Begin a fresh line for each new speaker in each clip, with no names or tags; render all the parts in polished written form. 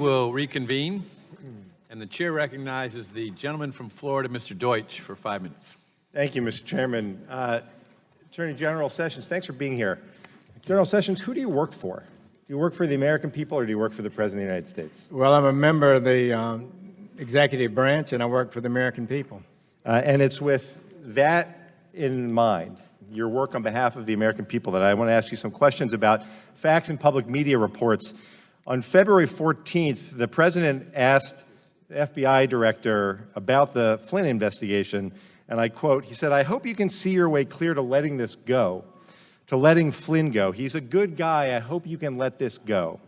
Will reconvene, and the chair recognizes the gentleman from Florida, Mr. Deutsch, for 5 minutes.
Thank you, Mr. Chairman. Attorney General Sessions, thanks for being here. General Sessions, who do you work for? Do you work for the American people or do you work for the President of the United States?
Well, I'm a member of the executive branch, and I work for the American people.
And it's with that in mind, your work on behalf of the American people, that I want to ask you some questions about facts and public media reports. On February 14th, the President asked the FBI director about the Flynn investigation, and I quote, he said, "I hope you can see your way clear to letting this go, to letting Flynn go. He's a good guy. I hope you can let this go."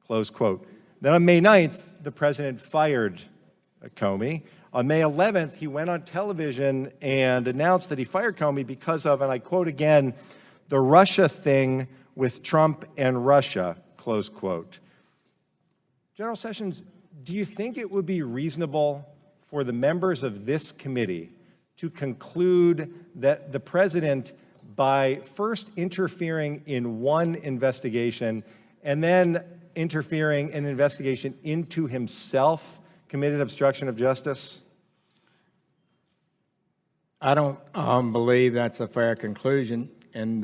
Close quote. Then on May 9th, the President fired Comey. On May 11th, he went on television and announced that he fired Comey because of, and I quote again, "the Russia thing with Trump and Russia," close quote. General Sessions, do you think it would be reasonable for the members of this committee to conclude that the President, by first interfering in one investigation and then interfering in an investigation into himself, committed obstruction of justice?
I don't believe that's a fair conclusion, and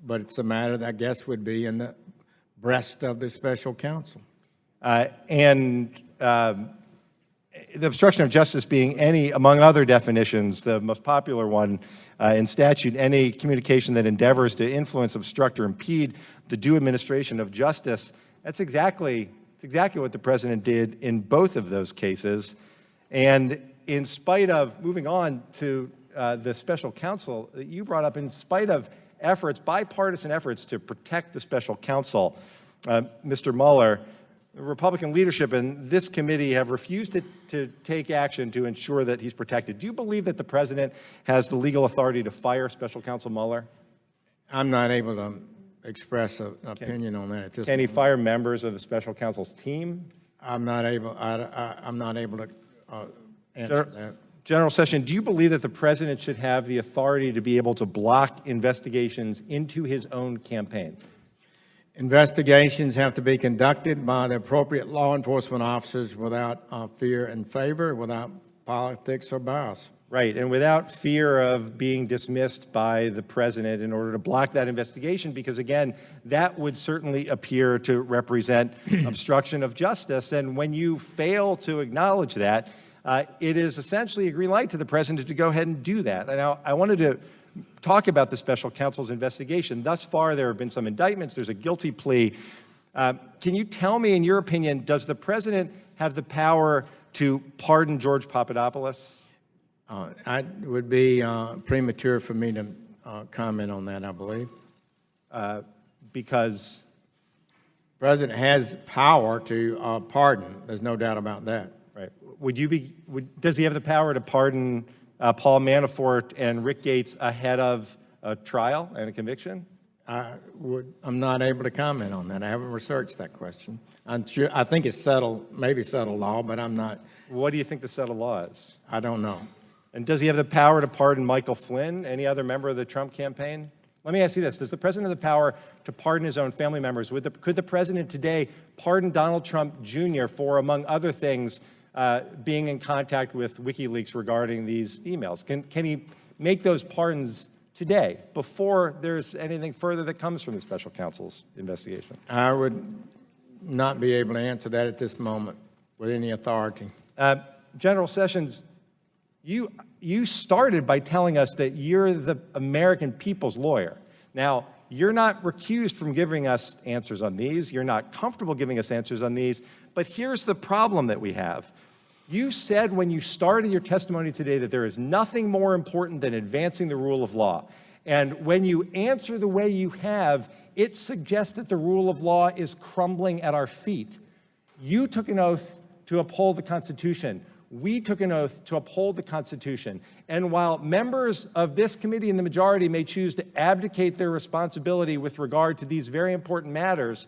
but it's a matter that I guess would be in the breast of the special counsel. The obstruction of justice being any, among other definitions, the most popular one in statute, any communication that endeavors to influence, obstruct, or impede the due administration of justice. That's exactly what the President did in both of those cases. And in spite of, moving on to the special counsel that you brought up, in spite of efforts, bipartisan efforts to protect the special counsel, Mr. Mueller, the Republican leadership in this committee have refused to take action to ensure that he's protected. Do you believe that the President has the legal authority to fire special counsel Mueller? I'm not able to express an opinion on that at this
Can he
moment.
fire members of the special counsel's team?
I'm not able to answer that.
General Sessions, do you believe that the President should have the authority to be able to block investigations into his own campaign?
Investigations have to be conducted by the appropriate law enforcement officers without fear and favor, without politics or bias.
Right, and without fear of being dismissed by the President in order to block that investigation, because again, that would certainly appear to represent obstruction of justice. And when you fail to acknowledge that, it is essentially a green light to the President to go ahead and do that. And I wanted to talk about the special counsel's investigation. Thus far, there have been some indictments. There's a guilty plea. Can you tell me, in your opinion, does the President have the power to pardon George Papadopoulos?
It would be premature for me to comment on that, I believe.
Because?
The President has power to pardon. There's no doubt about that.
Right. Does he have the power to pardon Paul Manafort and Rick Gates ahead of a trial and a conviction?
I'm not able to comment on that. I haven't researched that question. I think it's settled, maybe settled law, but I'm not.
What do you think the settled law is?
I don't know.
And does he have the power to pardon Michael Flynn, any other member of the Trump campaign? Let me ask you this. Does the President have the power to pardon his own family members? Could the President today pardon Donald Trump Jr. for, among other things, being in contact with WikiLeaks regarding these emails? Can he make those pardons today before there's anything further that comes from the special counsel's investigation?
I would not be able to answer that at this moment with any authority.
General Sessions, you started by telling us that you're the American people's lawyer. Now, you're not recused from giving us answers on these. You're not comfortable giving us answers on these. But here's the problem that we have. You said when you started your testimony today that there is nothing more important than advancing the rule of law. And when you answer the way you have, it suggests that the rule of law is crumbling at our feet. You took an oath to uphold the Constitution. We took an oath to uphold the Constitution. And while members of this committee in the majority may choose to abdicate their responsibility with regard to these very important matters,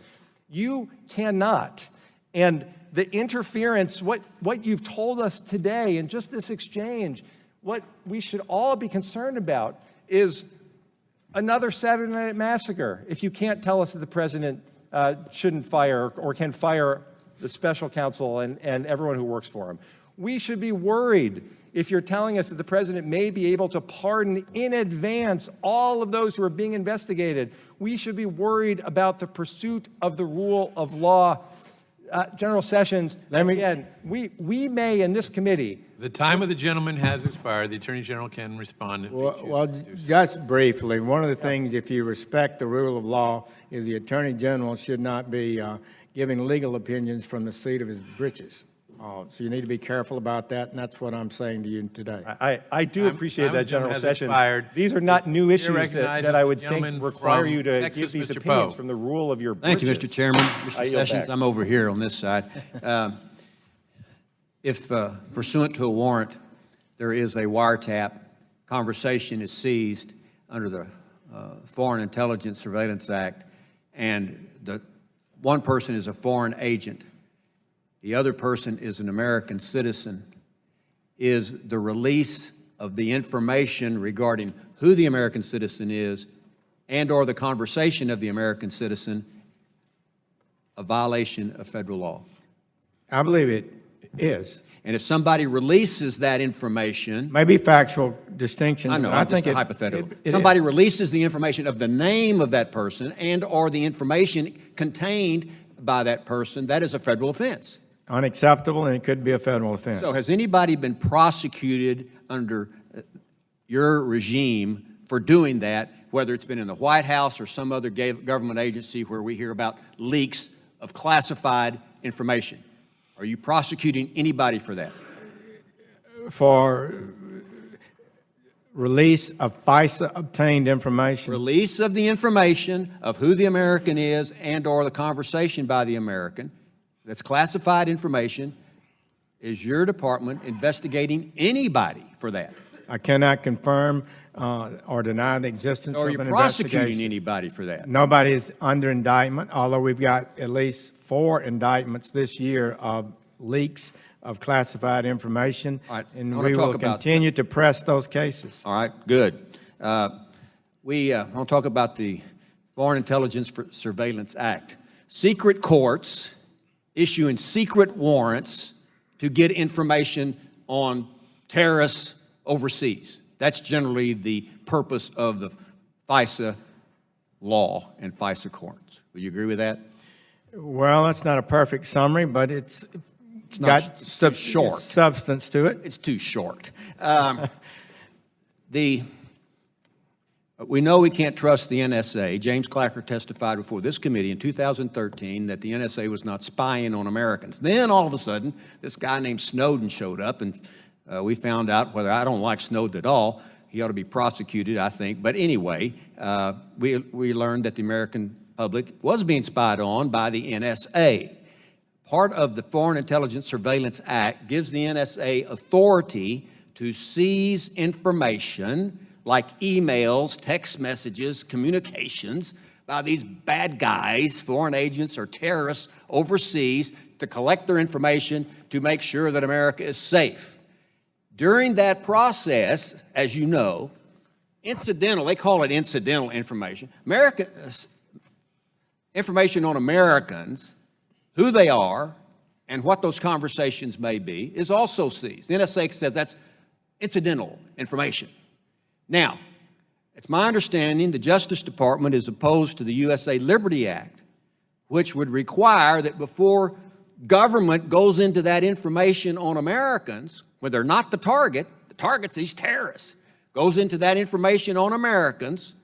you cannot. And the interference, what you've told us today in just this exchange, what we should all be concerned about is another Saturday Night Massacre. If you can't tell us that the President
shouldn't fire or can fire the special counsel and everyone who works for him. We should be worried if you're telling us that the president may be able to pardon in advance all of those who are being investigated. We should be worried about the pursuit of the rule of law. General Sessions, again, we may in this committee.
The time of the gentleman has expired. The Attorney General can respond if he chooses
Well,
to do so.
just briefly, one of the things, if you respect the rule of law, is the Attorney General should not be giving legal opinions from the seat of his britches. So you need to be careful about that, and that's what I'm saying to you today.
I do appreciate
time
that,
gentleman
General
has
Sessions.
expired.
These are not new issues
recognizes
that I would
the gentleman
think require
from
you to
Texas,
give these
Mr.
opinions
Poe.
from the rule of your
Thank you,
britches.
Mr. Chairman.
I
Mr.
yield
Sessions,
back.
I'm over here on this side. If pursuant to a warrant, there is a wiretap, conversation is seized under the Foreign Intelligence Surveillance Act, and one person is a foreign agent, the other person is an American citizen, is the release of the information regarding who the American citizen is and or the conversation of the American citizen a violation of federal law?
I believe it is.
And if somebody releases that information,
Maybe factual distinctions.
I know,
but
I'm just
think
hypothetical.
it
Somebody
is.
releases the information of the name of that person and or the information contained by that person, that is a federal offense.
Unacceptable, and it could be a federal offense.
So has anybody been prosecuted under your regime for doing that, whether it's been in the White House or some other government agency where we hear about leaks of classified information? Are you prosecuting anybody for that?
For release of FISA-obtained information.
Release of the information of who the American is and or the conversation by the American, that's classified information. Is your department investigating anybody for that?
I cannot confirm or deny the existence
Or are
of
you
an
prosecuting
investigation.
anybody for that?
Nobody is under indictment, although we've got at least 4 indictments this year of leaks of classified information.
All right, I
And
wanna
we
talk
will
about-
continue to press those cases.
All right, good. We want to talk about the Foreign Intelligence Surveillance Act. Secret courts issuing secret warrants to get information on terrorists overseas. That's generally the purpose of the FISA law and FISA courts. Would you agree with that?
Well, that's not a perfect summary, but it's
not-
got
it's too short.
substance to it.
It's too short. We know we can't trust the NSA. James Clacker testified before this committee in 2013 that the NSA was not spying on Americans. Then all of a sudden, this guy named Snowden showed up, and we found out, whether I don't like Snowden at all, he ought to be prosecuted, I think. But anyway, we learned that the American public was being spied on by the NSA. Part of the Foreign Intelligence Surveillance Act gives the NSA authority to seize information like emails, text messages, communications by these bad guys, foreign agents or terrorists overseas, to collect their information to make sure that America is safe. During that process, as you know, they call it incidental information. Information on Americans, who they are, and what those conversations may be, is also seized. The NSA says that's incidental information. Now, it's my understanding the Justice Department is opposed to the USA Liberty Act, which would require that before government goes into that information on Americans, when they're not the target's these terrorists, goes into that information on Americans,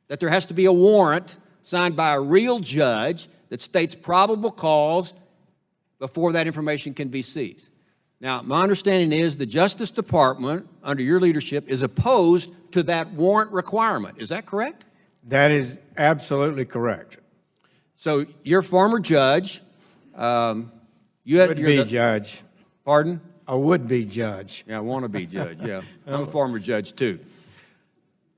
that there has to be a warrant signed by a real judge that states probable cause before that information can be seized. Now, my understanding is the Justice Department, under your leadership, is opposed to that warrant requirement. Is that correct?
That is absolutely correct.
So you're a former judge.
Would-be judge.
Pardon?
A would-be judge.
Yeah, I want to be judge, yeah. I'm a former judge, too.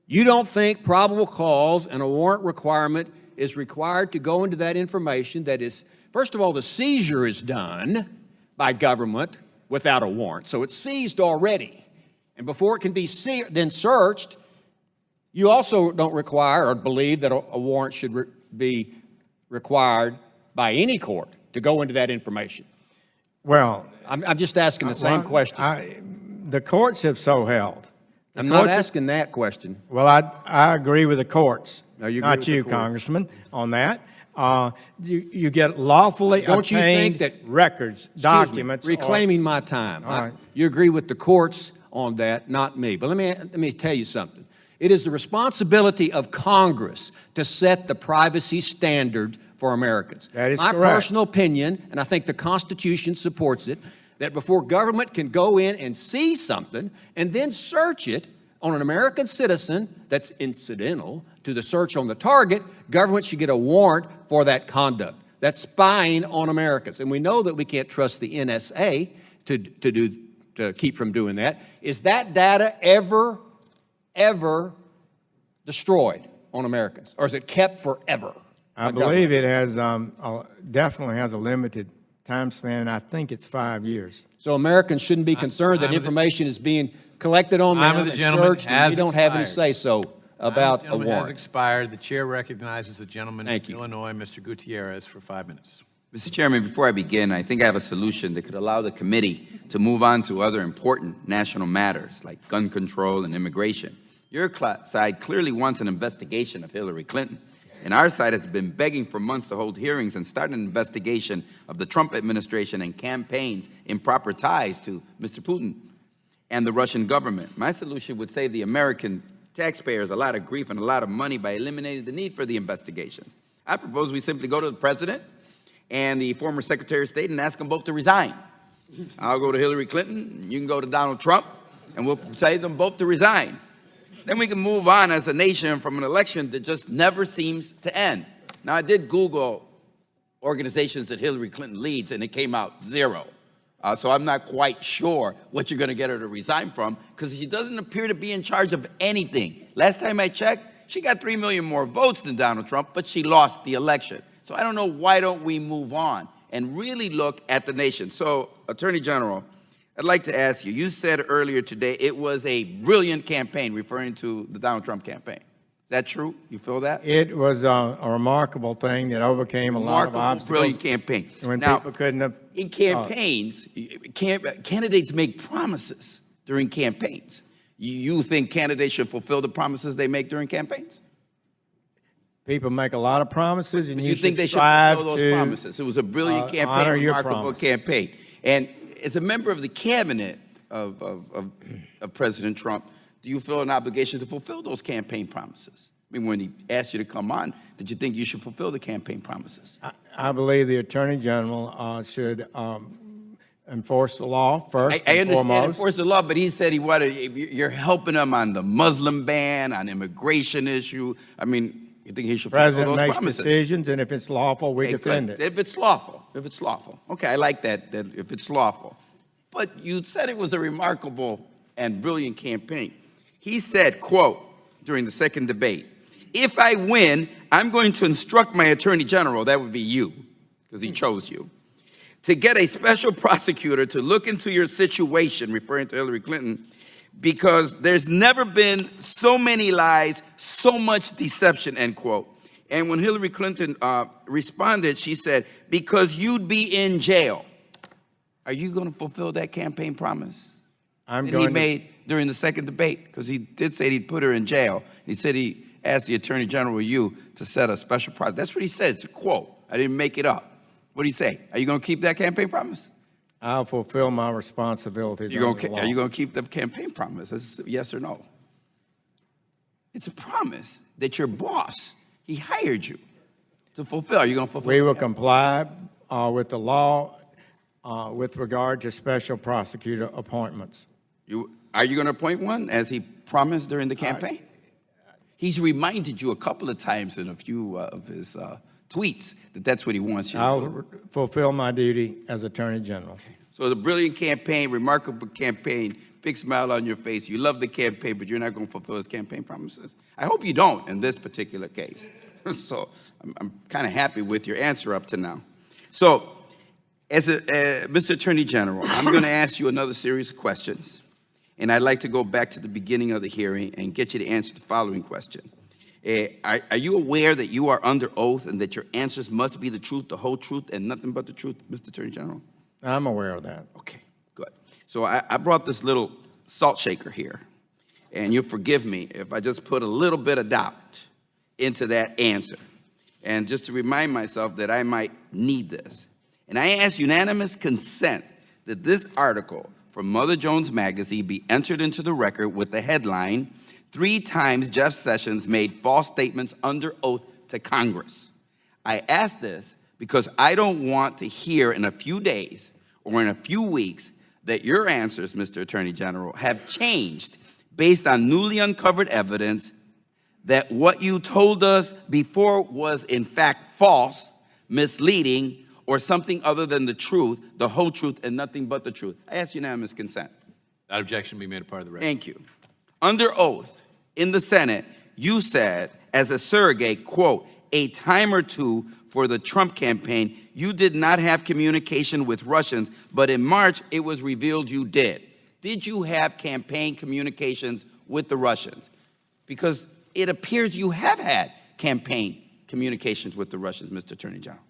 You don't think probable cause and a warrant requirement is required to go into that information that is, first of all, the seizure is done by government without a warrant. So it's seized already. And before it can be then searched, you also don't require or believe that a warrant should be required by any court to go into that information?
Well,
I'm just asking the same question.
The courts have so held.
I'm not asking that question.
Well, I agree with the courts.
No, you agree
Not
with
you,
the courts.
Congressman, on that. You get lawfully
Don't you think
obtained
that
records,
Excuse me,
documents.
reclaiming my time.
All right.
You agree with the courts on that, not me. But let me tell you something. It is the responsibility of Congress to set the privacy standard for Americans.
That is
my
correct.
personal opinion, and I think the Constitution supports it, that before government can go in and see something and then search it on an American citizen that's incidental to the search on the target, government should get a warrant for that conduct. That's spying on Americans. And we know that we can't trust the NSA to keep from doing that. Is that data ever destroyed on Americans? Or is it kept forever?
I believe it has, definitely has a limited time span, and I think it's 5 years.
So Americans shouldn't be concerned that information is being collected on
Time
them
of the
and
gentleman
searched, and
has
we don't have any
expired.
say-so about a
Gentleman has
warrant.
expired. The chair recognizes the gentleman
Thank
from
you.
Illinois, Mr. Gutierrez, for 5 minutes.
Mr. Chairman, before I begin, I think I have a solution that could allow the committee to move on to other important national matters like gun control and immigration. Your side clearly wants an investigation of Hillary Clinton, and our side has been begging for months to hold hearings and start an investigation of the Trump administration and campaigns' improper ties to Mr. Putin and the Russian government. My solution would save the American taxpayers a lot of grief and a lot of money by eliminating the need for the investigations. I propose we simply go to the president and the former Secretary of State and ask them both to resign. I'll go to Hillary Clinton, you can go to Donald Trump, and we'll say them both to resign. Then we can move on as a nation from an election that just never seems to end. Now, I did Google organizations that Hillary Clinton leads, and it came out 0. So I'm not quite sure what you're going to get her to resign from, because she doesn't appear to be in charge of anything. Last time I checked, she got 3 million more votes than Donald Trump, but she lost the election. So I don't know, why don't we move on and really look at the nation? So, Attorney General, I'd like to ask you, you said earlier today it was a brilliant campaign, referring to the Donald Trump campaign. Is that true? You feel that?
It was a remarkable thing that overcame a lot of
Remarkable,
obstacles.
brilliant campaign.
When
Now,
people couldn't have.
in campaigns, candidates make promises during campaigns. You think candidates should fulfill the promises they make during campaigns?
People make a lot of promises, and
You think they should
strive
fulfill those
to
promises? It was a brilliant campaign,
honor your
remarkable
promise.
campaign. And as a member of the cabinet of President Trump, do you feel an obligation to fulfill those campaign promises? I mean, when he asked you to come on, did you think you should fulfill the campaign promises?
I believe the Attorney General should enforce the law first
I
and
understand
foremost.
enforce the law, but he said you're helping him on the Muslim ban, on immigration issue. I mean, you think he should fulfill
President
those
makes
promises?
decisions, and if it's lawful, we
Okay,
defend
good.
it.
If it's lawful, Okay, I like that if it's lawful. But you said it was a remarkable and brilliant campaign. He said, quote, during the second debate, "If I win, I'm going to instruct my Attorney General," that would be you, because he chose you, "to get a special prosecutor to look into your situation," referring to Hillary Clinton, "because there's never been so many lies, so much deception," end quote. And when Hillary Clinton responded, she said, "because you'd be in jail." Are you going to fulfill that campaign promise that he made during the second debate? Because he did say he'd put her in jail. He said he asked the Attorney General, you, to set a special prosecutor. That's what he said. It's a quote. I didn't make it up. What did he say? Are you going to keep that campaign promise?
I'll fulfill my responsibilities under the law.
Are you going to keep the campaign promise? That's a yes or no. It's a promise that your boss, he hired you to fulfill. Are you going to fulfill
We
it?
will comply with the law with regard to special prosecutor appointments.
Are you going to appoint one, as he promised during the campaign? He's reminded you a couple of times in a few of his tweets that that's what he wants you to do.
I'll fulfill my duty as Attorney General.
So the brilliant campaign, remarkable campaign, big smile on your face. You love the campaign, but you're not going to fulfill his campaign promises. I hope you don't in this particular case. So I'm kind of happy with your answer up to now. So as Mr. Attorney General, I'm going to ask you another series of questions. And I'd like to go back to the beginning of the hearing and get you to answer the following question. Are you aware that you are under oath and that your answers must be the truth, the whole truth, and nothing but the truth, Mr. Attorney General?
I'm aware of that.
Okay, good. So I brought this little salt shaker here, and you'll forgive me if I just put a little bit of doubt into that answer. And just to remind myself that I might need this. And I ask unanimous consent that this article from Mother Jones Magazine be entered into the record with the headline, 3 times Jeff Sessions made false statements under oath to Congress. I ask this because I don't want to hear in a few days or in a few weeks that your answers, Mr. Attorney General, have changed based on newly uncovered evidence that what you told us before was in fact false, misleading, or something other than the truth, the whole truth, and nothing but the truth. I ask unanimous consent.
That objection be made a part of the record.
Thank you. Under oath in the Senate, you said, as a surrogate, quote, a time or two for the Trump campaign, you did not have communication with Russians, but in March, it was revealed you did. Did you have campaign communications with the Russians? Because it appears you have had campaign communications with the Russians, Mr. Attorney General.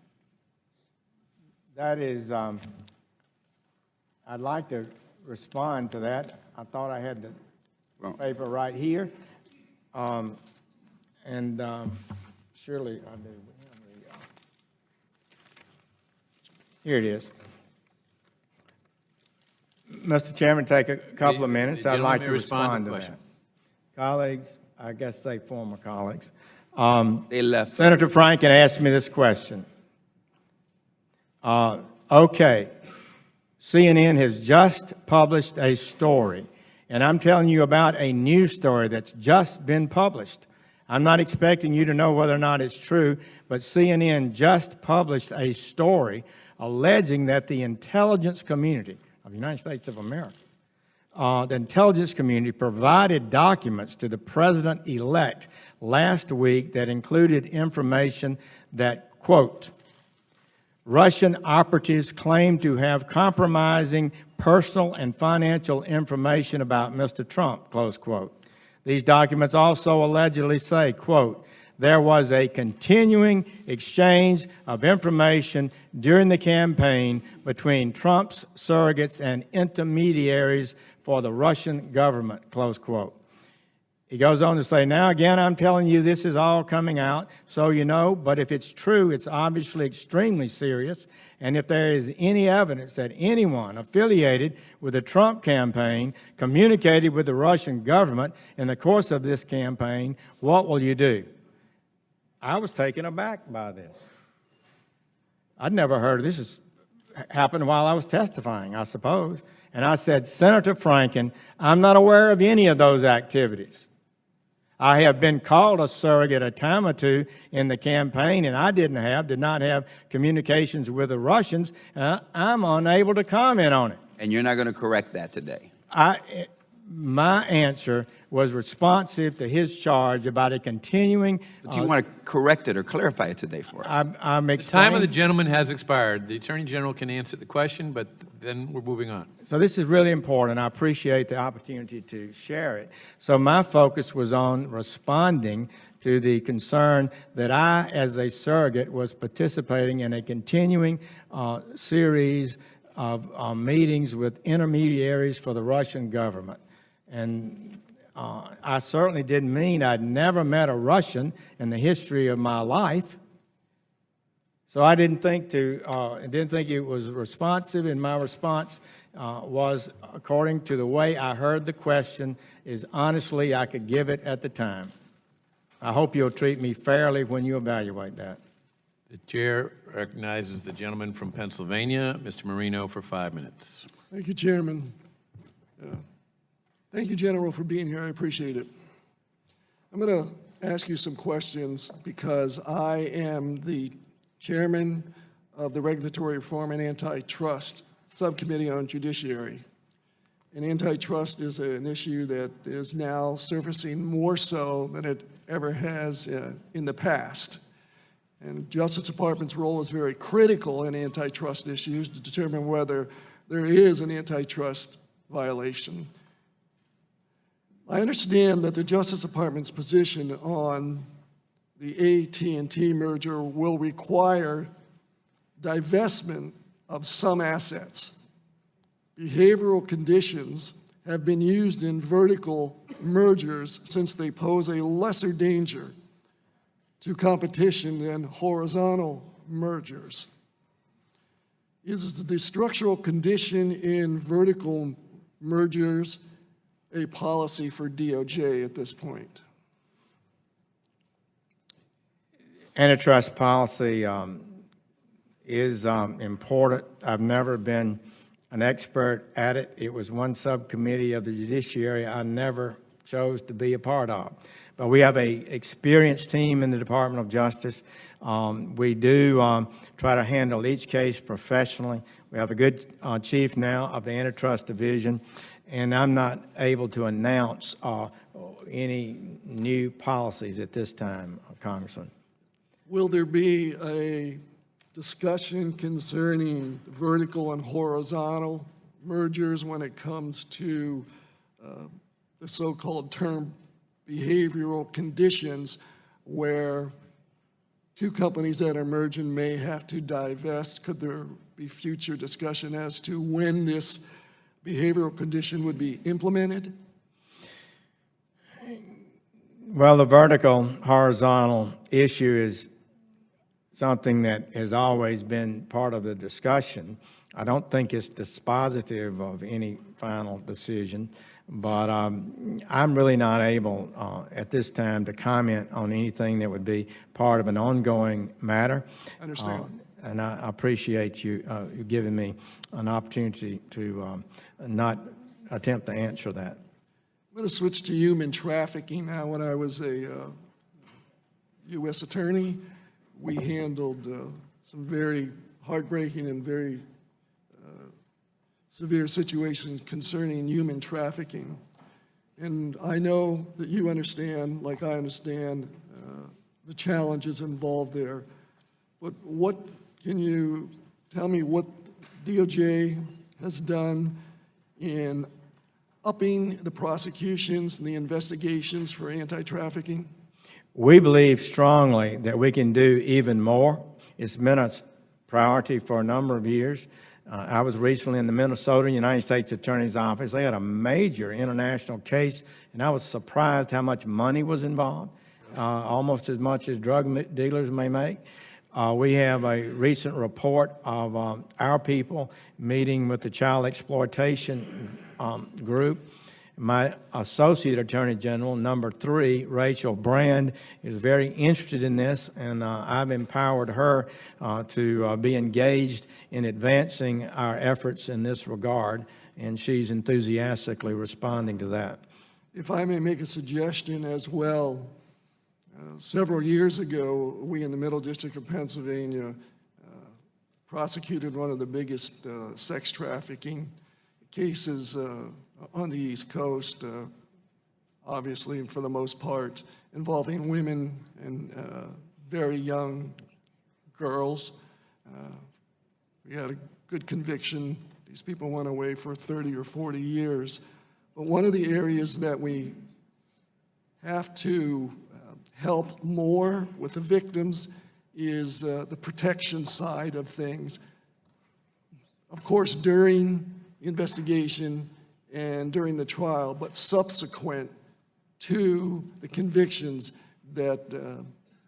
That is, I'd like to respond to that. I thought I had the paper right here. Surely I do. Here it is. Mr. Chairman, take a couple of minutes.
The
I'd like
gentleman
to
may respond to
respond
the
to
question.
that. Colleagues, I guess say former colleagues.
They left.
Senator Franken asked me this question. Okay, CNN has just published a story, and I'm telling you about a news story that's just been published. I'm not expecting you to know whether or not it's true, but CNN just published a story alleging that the intelligence community of the United States of America, the intelligence community provided documents to the president-elect last week that included information that, quote, Russian operatives claim to have compromising personal and financial information about Mr. Trump, close quote. These documents also allegedly say, quote, there was a continuing exchange of information during the campaign between Trump's surrogates and intermediaries for the Russian government, close quote. He goes on to say, now again, I'm telling you this is all coming out, so you know, but if it's true, it's obviously extremely serious, and if there is any evidence that anyone affiliated with the Trump campaign communicated with the Russian government in the course of this campaign, what will you do? I was taken aback by this. I'd never heard of this. This happened while I was testifying, I suppose. And I said, Senator Franken, I'm not aware of any of those activities. I have been called a surrogate a time or two in the campaign, and I did not have communications with the Russians, and I'm unable to comment on it.
And you're not going to correct that today.
My answer was responsive to his charge about a continuing.
But do you want to correct it or clarify it today for us?
I'm
The time of
explaining.
the gentleman has expired. The Attorney General can answer the question, but then we're moving on.
So this is really important. I appreciate the opportunity to share it. So my focus was on responding to the concern that I, as a surrogate, was participating in a continuing series of meetings with intermediaries for the Russian government. And I certainly didn't mean I'd never met a Russian in the history of my life. So I didn't think it was responsive, and my response was, according to the way I heard the question, as honestly I could give it at the time. I hope you'll treat me fairly when you evaluate that.
The chair recognizes the gentleman from Pennsylvania, Mr. Marino, for 5 minutes.
Thank you, Chairman. Thank you, General, for being here. I appreciate it. I'm going to ask you some questions because I am the chairman of the Regulatory Reform and Antitrust Subcommittee on Judiciary. And antitrust is an issue that is now surfacing more so than it ever has in the past. And the Justice Department's role is very critical in antitrust issues to determine whether there is an antitrust violation. I understand that the Justice Department's position on the AT&T merger will require divestment of some assets. Behavioral conditions have been used in vertical mergers since they pose a lesser danger to competition than horizontal mergers. Is the structural condition in vertical mergers a policy for DOJ at this point?
Antitrust policy is important. I've never been an expert at it. It was one subcommittee of the Judiciary I never chose to be a part of. But we have an experienced team in the Department of Justice. We do try to handle each case professionally. We have a good chief now of the Antitrust Division, and I'm not able to announce any new policies at this time, Congressman.
Will there be a discussion concerning vertical and horizontal mergers when it comes to the so-called term behavioral conditions, where two companies that are merging may have to divest? Could there be future discussion as to when this behavioral condition would be implemented?
Well, the vertical horizontal issue is something that has always been part of the discussion. I don't think it's dispositive of any final decision, but I'm really not able at this time to comment on anything that would be part of an ongoing matter.
Understand.
And I appreciate you giving me an opportunity to not attempt to answer that.
I'm going to switch to human trafficking now. When I was a U.S. attorney, we handled some very heartbreaking and very severe situations concerning human trafficking. And I know that you understand, like I understand, the challenges involved there. But what can you tell me what DOJ has done in upping the prosecutions and the investigations for anti-trafficking?
We believe strongly that we can do even more. It's been a priority for a number of years. I was recently in the Minnesota United States Attorney's Office. They had a major international case, and I was surprised how much money was involved, almost as much as drug dealers may make. We have a recent report of our people meeting with the child exploitation group. My Associate Attorney General, number 3, Rachel Brand, is very interested in this, and I've empowered her to be engaged in advancing our efforts in this regard, and she's enthusiastically responding to that.
If I may make a suggestion as well, several years ago, we in the Middle District of Pennsylvania prosecuted one of the biggest sex trafficking cases on the East Coast, obviously for the most part, involving women and very young girls. We had a good conviction. These people went away for 30 or 40 years. But one of the areas that we have to help more with the victims is the protection side of things. Of course, during the investigation and during the trial, but subsequent to the convictions, that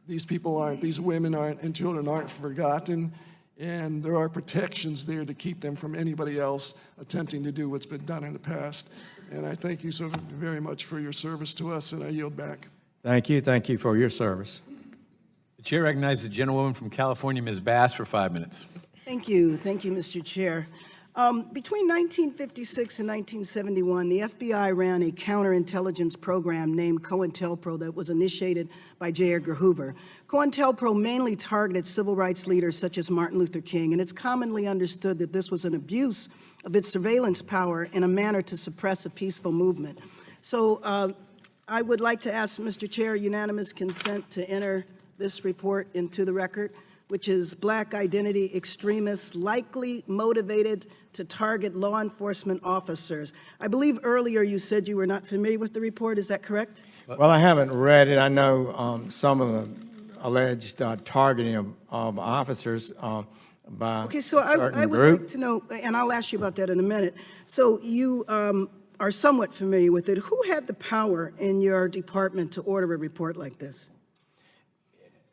these women and children aren't forgotten, and there are protections there to keep them from anybody else attempting to do what's been done in the past. And I thank you so very much for your service to us, and I yield back.
Thank you. Thank you for your service.
The chair recognizes the gentlewoman from California, Ms. Bass, for 5 minutes.
Thank you, Mr. Chair. Between 1956 and 1971, the FBI ran a counterintelligence program named COINTELPRO that was initiated by J. Edgar Hoover. COINTELPRO mainly targeted civil rights leaders such as Martin Luther King, and it's commonly understood that this was an abuse of its surveillance power in a manner to suppress a peaceful movement. So I would like to ask, Mr. Chair, unanimous consent to enter this report into the record, which is Black identity extremists likely motivated to target law enforcement officers. I believe earlier you said you were not familiar with the report. Is that correct?
Well, I haven't read it. I know some of the alleged targeting of officers by
Okay, so
a certain
I would
group.
like to know, and I'll ask you about that in a minute. So you are somewhat familiar with it. Who had the power in your department to order a report like this?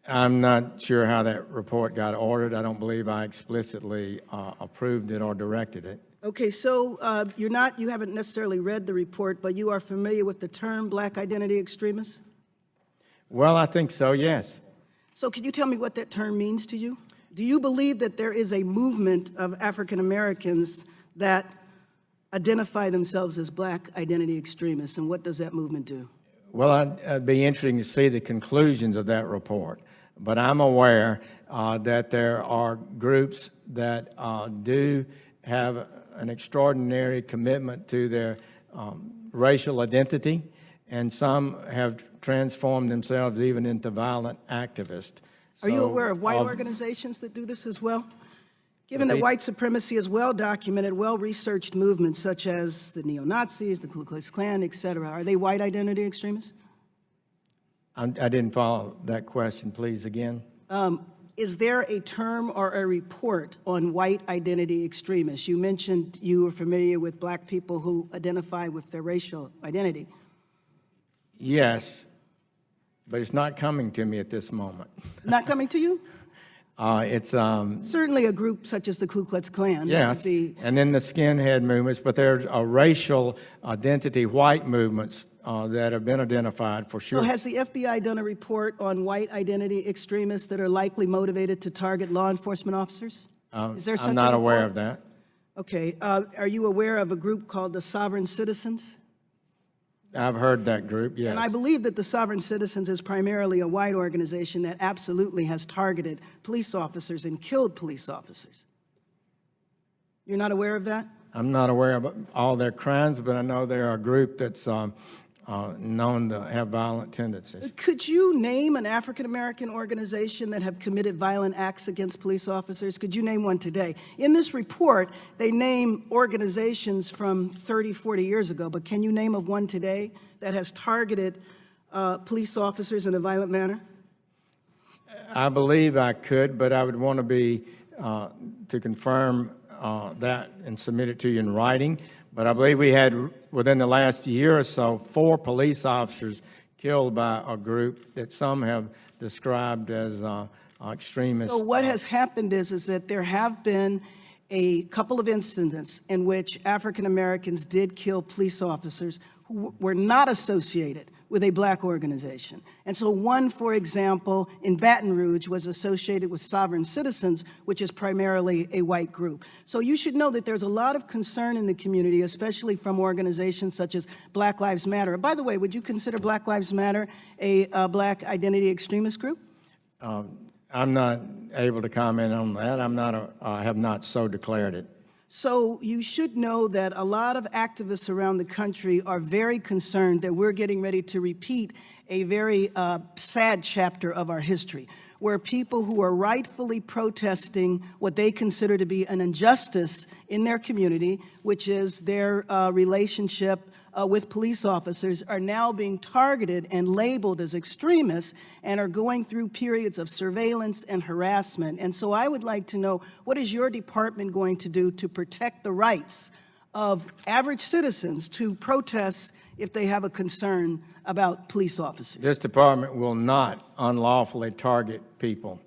I'm not sure how that report got ordered. I don't believe I explicitly approved it or directed it.
Okay, so you haven't necessarily read the report, but you are familiar with the term black identity extremists?
Well, I think so, yes.
So could you tell me what that term means to you? Do you believe that there is a movement of African Americans that identify themselves as black identity extremists, and what does that movement do?
Well, I'd be interesting to see the conclusions of that report. But I'm aware that there are groups that do have an extraordinary commitment to their racial identity, and some have transformed themselves even into violent activists.
Are you
So,
aware of white organizations that do this as well? Given that white supremacy is well-documented, well-researched movements such as the neo-Nazis, the Ku Klux Klan, et cetera, are they white identity extremists?
I didn't follow that question, please, again.
Is there a term or a report on white identity extremists? You mentioned you were familiar with black people who identify with their racial identity.
Yes, but it's not coming to me at this moment.
Not coming to you?
It's
Certainly a group such as the Ku Klux Klan.
yes,
Would be,
and then the skinhead movements, but there's a racial identity white movements that have been identified for sure.
so has the FBI done a report on white identity extremists that are likely motivated to target law enforcement officers? Is there such
I'm
a
not aware
report?
of that.
Okay. Are you aware of a group called the Sovereign Citizens?
I've heard that group, yes.
And I believe that the Sovereign Citizens is primarily a white organization that absolutely has targeted police officers and killed police officers. You're not aware of that?
I'm not aware of all their crimes, but I know they're a group that's known to have violent tendencies.
Could you name an African-American organization that have committed violent acts against police officers? Could you name one today? In this report, they name organizations from 30, 40 years ago, but can you name of one today that has targeted police officers in a violent manner?
I believe I could, but I would want to be, to confirm that and submit it to you in writing. But I believe we had, within the last year or so, 4 police officers killed by a group that some have described as extremists.
So what has happened is that there have been a couple of incidents in which African Americans did kill police officers who were not associated with a black organization. And so one, for example, in Baton Rouge was associated with Sovereign Citizens, which is primarily a white group. So you should know that there's a lot of concern in the community, especially from organizations such as Black Lives Matter. By the way, would you consider Black Lives Matter a black identity extremist group?
I'm not able to comment on that. I have not so declared it.
So you should know that a lot of activists around the country are very concerned that we're getting ready to repeat a very sad chapter of our history, where people who are rightfully protesting what they consider to be an injustice in their community, which is their relationship with police officers, are now being targeted and labeled as extremists and are going through periods of surveillance and harassment. And so I would like to know, what is your department going to do to protect the rights of average citizens to protest if they have a concern about police officers?
This department will not unlawfully target people.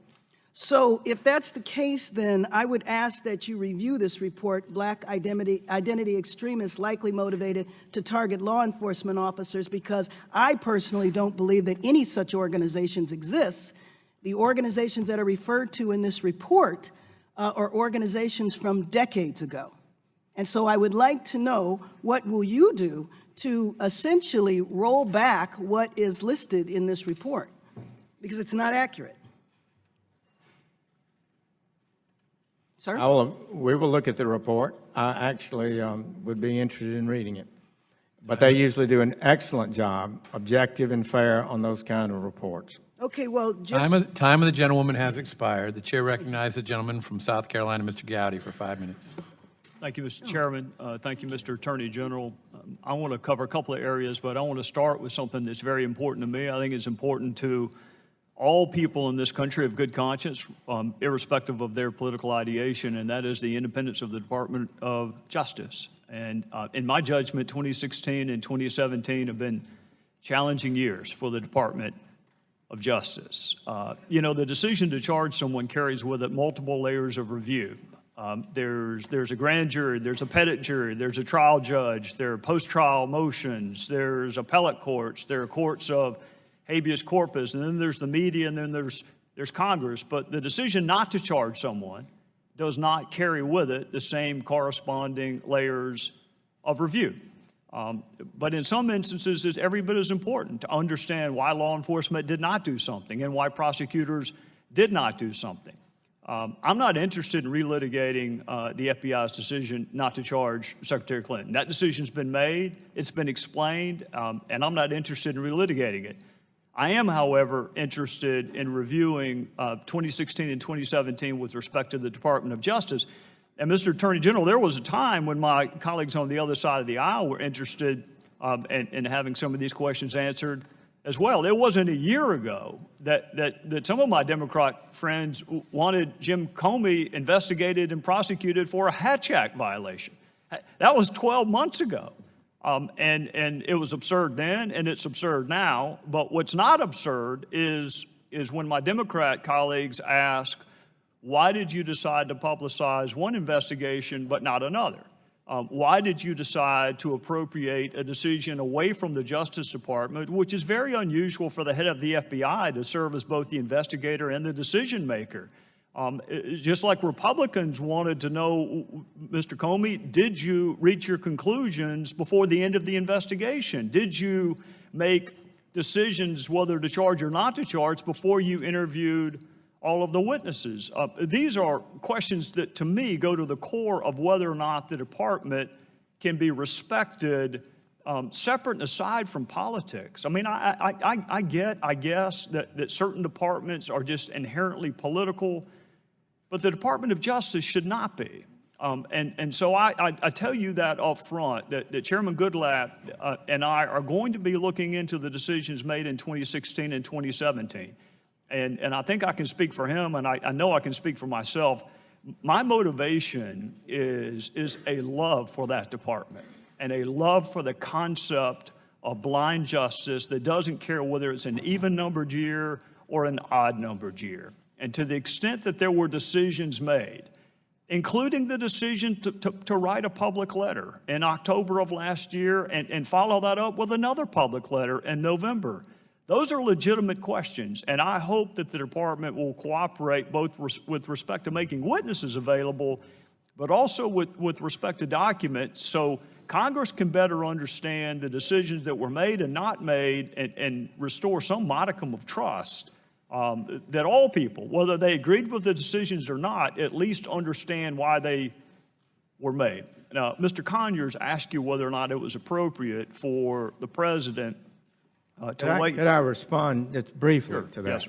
So if that's the case, then I would ask that you review this report, Black Identity Extremists Likely Motivated to Target Law Enforcement Officers, because I personally don't believe that any such organizations exist. The organizations that are referred to in this report are organizations from decades ago. And so I would like to know, what will you do to essentially roll back what is listed in this report? Because it's not accurate. Sir?
We will look at the report. I actually would be interested in reading it. But they usually do an excellent job, objective and fair, on those kind of reports.
Okay, well, just...
Time of the gentlewoman has expired. The chair recognizes the gentleman from South Carolina, Mr. Gowdy, for 5 minutes.
Thank you, Mr. Chairman. Thank you, Mr. Attorney General. I want to cover a couple of areas, but I want to start with something that's very important to me. I think it's important to all people in this country have good conscience, irrespective of their political ideation, and that is the independence of the Department of Justice. And in my judgment, 2016 and 2017 have been challenging years for the Department of Justice. You know, the decision to charge someone carries with it multiple layers of review. There's a grand jury, there's a petit jury, there's a trial judge, there are post-trial motions, there's appellate courts, there are courts of habeas corpus, and then there's the media, and then there's Congress. But the decision not to charge someone does not carry with it the same corresponding layers of review. But in some instances, it's every bit as important to understand why law enforcement did not do something and why prosecutors did not do something. I'm not interested in relitigating the FBI's decision not to charge Secretary Clinton. That decision's been made, it's been explained, and I'm not interested in relitigating it. I am, however, interested in reviewing 2016 and 2017 with respect to the Department of Justice. And Mr. Attorney General, there was a time when my colleagues on the other side of the aisle were interested in having some of these questions answered as well. It wasn't a year ago that some of my Democrat friends wanted Jim Comey investigated and prosecuted for a Hatch Act violation. That was 12 months ago. And it was absurd then, and it's absurd now. But what's not absurd is when my Democrat colleagues ask, why did you decide to publicize one investigation but not another? Why did you decide to appropriate a decision away from the Justice Department, which is very unusual for the head of the FBI to serve as both the investigator and the decision maker? Just like Republicans wanted to know, Mr. Comey, did you reach your conclusions before the end of the investigation? Did you make decisions whether to charge or not to charge before you interviewed all of the witnesses? These are questions that, to me, go to the core of whether or not the department can be respected, separate and aside from politics. I mean, I guess that certain departments are just inherently political, but the Department of Justice should not be. And so I tell you that up front, that Chairman Goodlatte and I are going to be looking into the decisions made in 2016 and 2017. And I think I can speak for him, and I know I can speak for myself. My motivation is a love for that department and a love for the concept of blind justice that doesn't care whether it's an even-numbered year or an odd-numbered year. And to the extent that there were decisions made, including the decision to write a public letter in October of last year and follow that up with another public letter in November, those are legitimate questions, and I hope that the department will cooperate both with respect to making witnesses available, but also with respect to documents, so Congress can better understand the decisions that were made and not made and restore some modicum of trust that all people, whether they agreed with the decisions or not, at least understand why they were made. Now, Mr. Conyers asked you whether or not it was appropriate for the president
Could I respond just briefly to that?
Yes,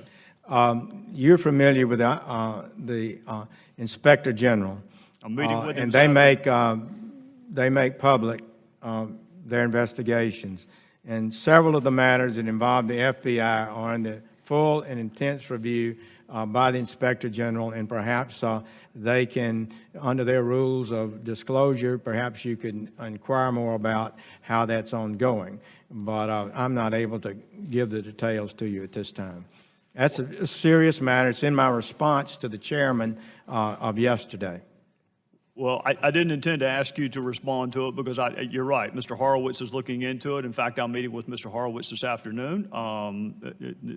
sir.
You're familiar with the Inspector General.
I'm meeting with him
and
Saturday.
they make public their investigations. And several of the matters that involve the FBI are in the full and intense review by the Inspector General, and perhaps they can, under their rules of disclosure, perhaps you can inquire more about how that's ongoing. But I'm not able to give the details to you at this time. That's a serious matter. It's in my response to the chairman of yesterday.
Well, I didn't intend to ask you to respond to it because you're right. Mr. Horowitz is looking into it. In fact, I'm meeting with Mr. Horowitz this afternoon,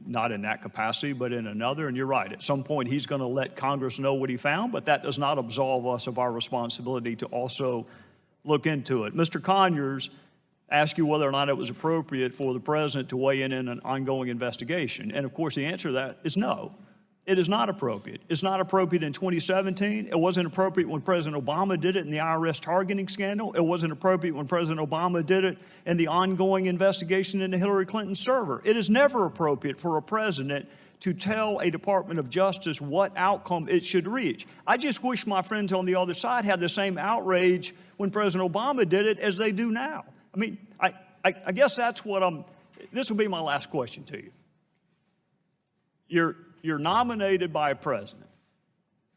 not in that capacity, but in another. And you're right. At some point, he's going to let Congress know what he found, but that does not absolve us of our responsibility to also look into it. Mr. Conyers asked you whether or not it was appropriate for the president to weigh in an ongoing investigation. And of course, the answer to that is no. It is not appropriate. It's not appropriate in 2017. It wasn't appropriate when President Obama did it in the IRS targeting scandal. It wasn't appropriate when President Obama did it in the ongoing investigation into Hillary Clinton's server. It is never appropriate for a president to tell a Department of Justice what outcome it should reach. I just wish my friends on the other side had the same outrage when President Obama did it as they do now. I mean, I guess that's what this will be my last question to you. You're nominated by a president.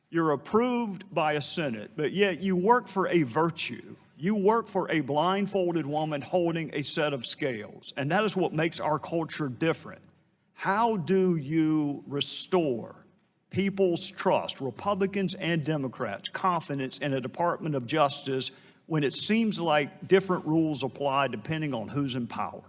You're approved by a Senate, but yet you work for a virtue. You work for a blindfolded woman holding a set of scales, and that is what makes our culture different. How do you restore people's trust, Republicans and Democrats, confidence in a Department of Justice when it seems like different rules apply depending on who's in power?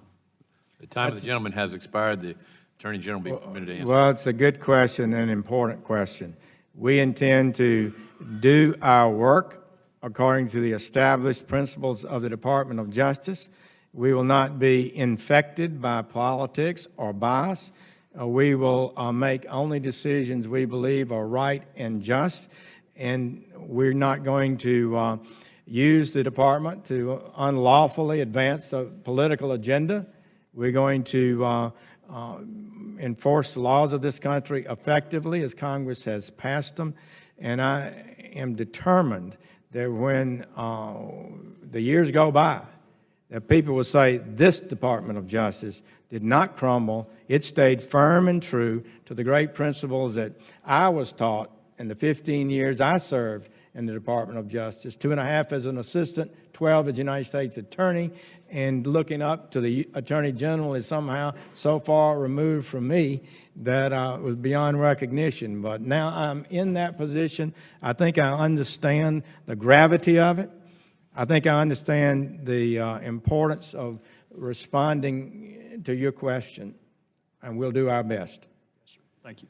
The time of the gentleman has expired. The Attorney General will be permitted to answer.
Well, it's a good question and an important question. We intend to do our work according to the established principles of the Department of Justice. We will not be infected by politics or bias. We will make only decisions we believe are right and just, and we're not going to use the department to unlawfully advance a political agenda. We're going to enforce the laws of this country effectively as Congress has passed them, and I am determined that when the years go by, that people will say this Department of Justice did not crumble. It stayed firm and true to the great principles that I was taught in the 15 years I served in the Department of Justice, 2.5 as an assistant, 12 as United States Attorney, and looking up to the Attorney General is somehow so far removed from me that it was beyond recognition. But now I'm in that position. I think I understand the gravity of it. I think I understand the importance of responding to your question, and we'll do our best.
Thank you.